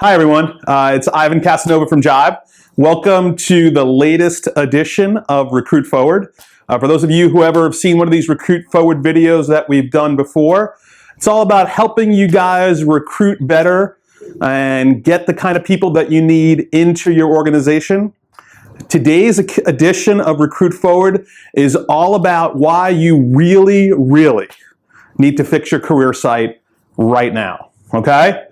Hi everyone, it's Ivan Casanova from Jive. Welcome to the latest edition of Recruit Forward. For those of you who ever have seen one of these Recruit Forward videos that we've done before, it's all about helping you guys recruit better and get the kind of people that you need into your organization. Today's edition of Recruit Forward is all about why you really need to fix your career site right now, okay?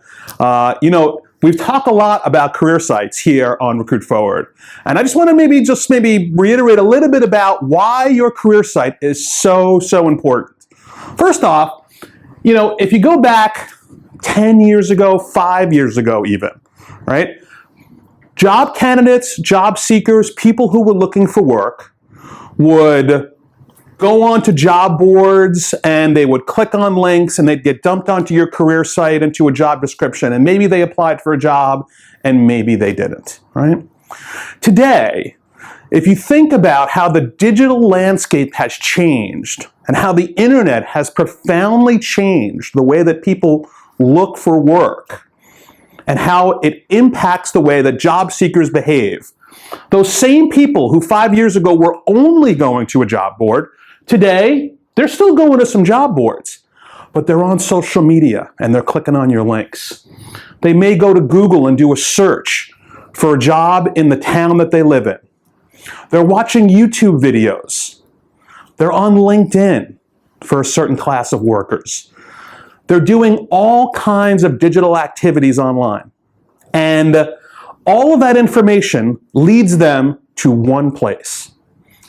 We've talked a lot about career sites here on Recruit Forward, and I just want to maybe reiterate a little bit about why your career site is so important. First off, if you go back 10 years ago, 5 years ago even, right? Job candidates, job seekers, people who were looking for work would go on to job boards and they would click on links and they'd get dumped onto your career site into a job description, and maybe they applied for a job and maybe they didn't, right? Today, if you think about how the digital landscape has changed and how the internet has profoundly changed the way that people look for work and how it impacts the way that job seekers behave, those same people who 5 years ago were only going to a job board, today, they're still going to some job boards, but they're on social media and they're clicking on your links. They may go to Google and do a search for a job in the town that they live in. They're watching YouTube videos. They're on LinkedIn for a certain class of workers. They're doing all kinds of digital activities online. And all of that information leads them to one place.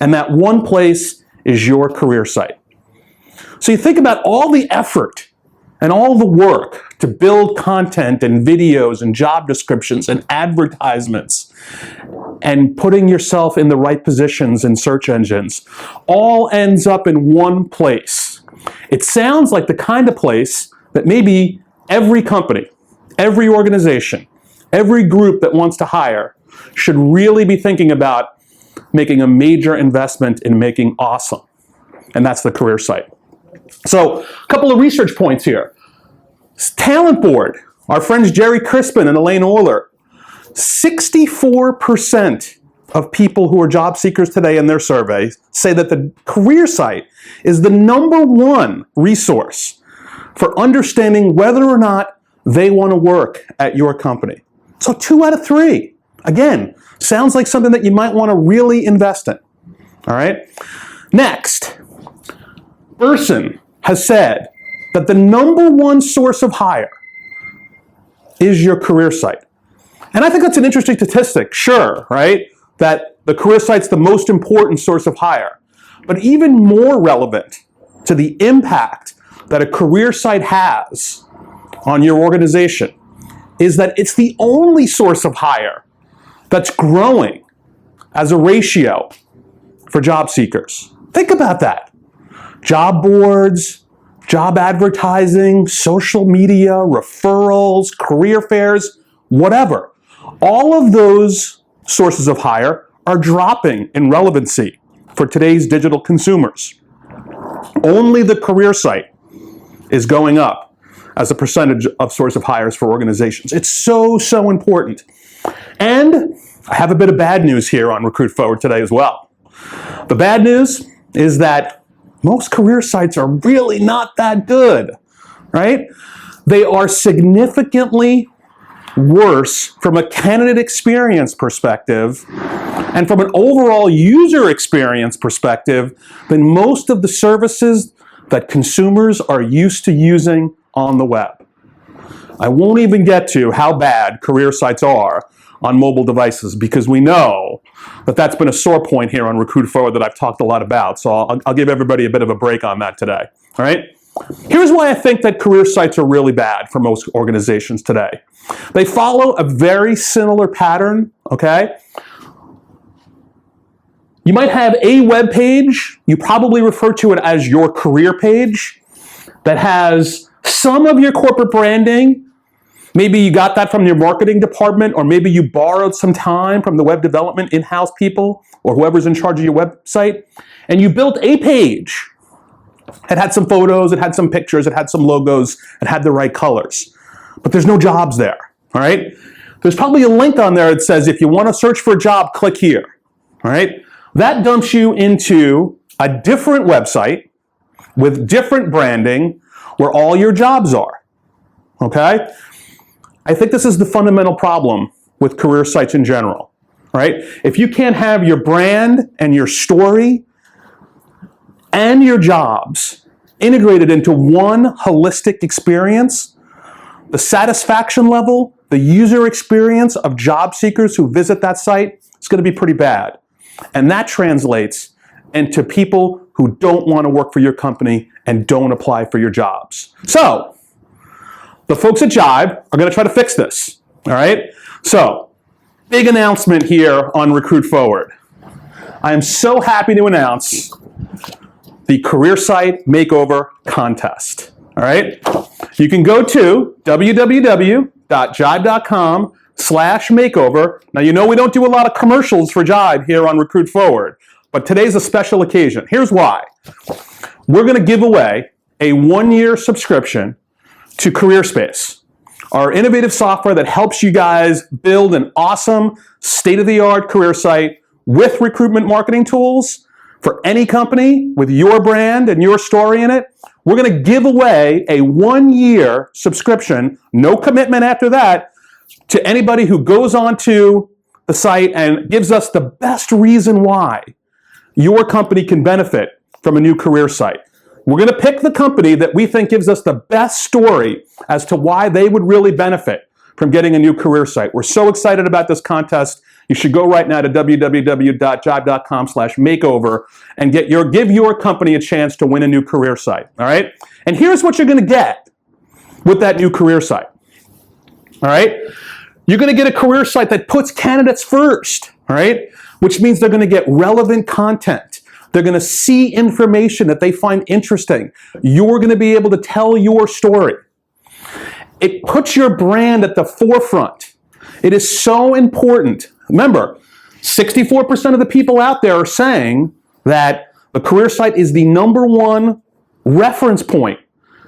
And that one place is your career site. So you think about all the effort and all the work to build content and videos and job descriptions and advertisements and putting yourself in the right positions in search engines all ends up in one place. It sounds like the kind of place that maybe every company, every organization, every group that wants to hire should really be thinking about making a major investment in making awesome. And that's the career site. So, a couple of research points here. Talent Board, our friends Jerry Crispin and Elaine Euler, 64% of people who are job seekers today in their survey say that the career site is the #1 resource for understanding whether or not they want to work at your company. So 2 out of 3. Again, sounds like something that you might want to really invest in. All right? Next, Burson has said that the #1 source of hire is your career site. And I think that's an interesting statistic, sure, right? That the career site's the most important source of hire. But even more relevant to the impact that a career site has on your organization is that it's the only source of hire that's growing as a ratio for job seekers. Think about that. Job boards, job advertising, social media, referrals, career fairs, whatever. All of those sources of hire are dropping in relevancy for today's digital consumers. Only the career site is going up as a percentage of source of hires for organizations. It's so important. And I have a bit of bad news here on Recruit Forward today as well. The bad news is that most career sites are really not that good, right? They are significantly worse from a candidate experience perspective and from an overall user experience perspective than most of the services that consumers are used to using on the web. I won't even get to how bad career sites are on mobile devices, because we know that that's been a sore point here on Recruit Forward that I've talked a lot about. So I'll give everybody a bit of a break on that today. All right? Here's why I think that career sites are really bad for most organizations today. They follow a very similar pattern, okay? You might have a web page, you probably refer to it as your career page, that has some of your corporate branding. Maybe you got that from your marketing department, or maybe you borrowed some time from the web development in-house people or whoever's in charge of your website, and you built a page. It had some photos, it had some pictures, it had some logos, it had the right colors. But there's no jobs there. all right? There's probably a link on there that says if you want to search for a job, click here, all right? That dumps you into a different website with different branding where all your jobs are, okay? I think this is the fundamental problem with career sites in general, right? If you can't have your brand and your story and your jobs integrated into one holistic experience, the satisfaction level, the user experience of job seekers who visit that site is going to be pretty bad. And that translates into people who don't want to work for your company and don't apply for your jobs. So, the folks at Jibe are going to try to fix this, all right? So, big announcement here on Recruit Forward. I am so happy to announce the Career Site Makeover Contest, all right? You can go to www.jibe.com/makeover. Now, you know we don't do a lot of commercials for Jibe here on Recruit Forward, but today's a special occasion. Here's why. We're going to give away a 1-year subscription to CareerSpace, our innovative software that helps you guys build an awesome, state-of-the-art career site with recruitment marketing tools for any company with your brand and your story in it. We're going to give away a 1-year subscription, no commitment after that, to anybody who goes onto the site and gives us the best reason why your company can benefit from a new career site. We're going to pick the company that we think gives us the best story as to why they would really benefit from getting a new career site. We're so excited about this contest. You should go right now to www.jibe.com/makeover and give your company a chance to win a new career site, all right? And here's what you're going to get with that new career site, all right? You're going to get a career site that puts candidates first, all right? Which means they're going to get relevant content. They're going to see information that they find interesting. You're going to be able to tell your story. It puts your brand at the forefront. It is so important. Remember, 64% of the people out there are saying that the career site is the #1 reference point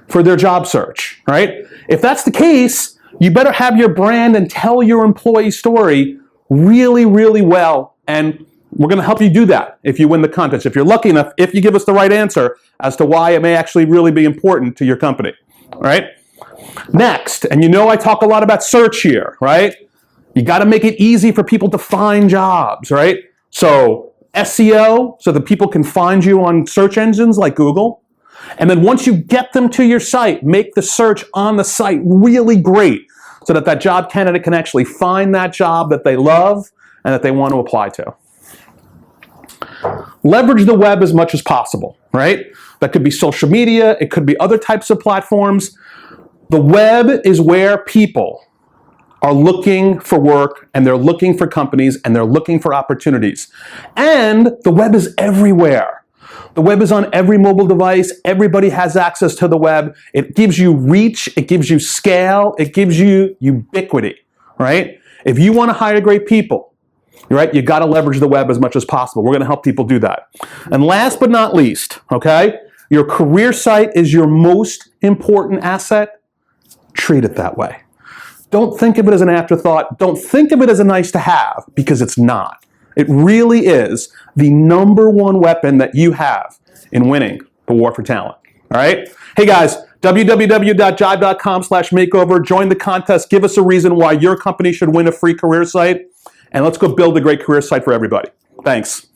for their job search, right? If that's the case, you better have your brand and tell your employee story really, really well. And we're going to help you do that if you win the contest. If you're lucky enough, if you give us the right answer as to why it may actually really be important to your company, all right? Next, and you know I talk a lot about search here, right? You got to make it easy for people to find jobs, right? So SEO, so that people can find you on search engines like Google. And then once you get them to your site, make the search on the site really great so that that job candidate can actually find that job that they love and that they want to apply to. Leverage the web as much as possible, right? That could be social media. It could be other types of platforms. The web is where people are looking for work, and they're looking for companies, and they're looking for opportunities. And the web is everywhere. The web is on every mobile device. Everybody has access to the web. It gives you reach. It gives you scale. It gives you ubiquity, right? If you want to hire great people, right, you got to leverage the web as much as possible. We're going to help people do that. And last but not least, okay, your career site is your most important asset. Treat it that way. Don't think of it as an afterthought. Don't think of it as a nice to have, because it's not. It really is the #1 weapon that you have in winning the war for talent. All right? Hey guys, www.jibe.com/makeover. Join the contest. Give us a reason why your company should win a free career site. And let's go build a great career site for everybody. Thanks.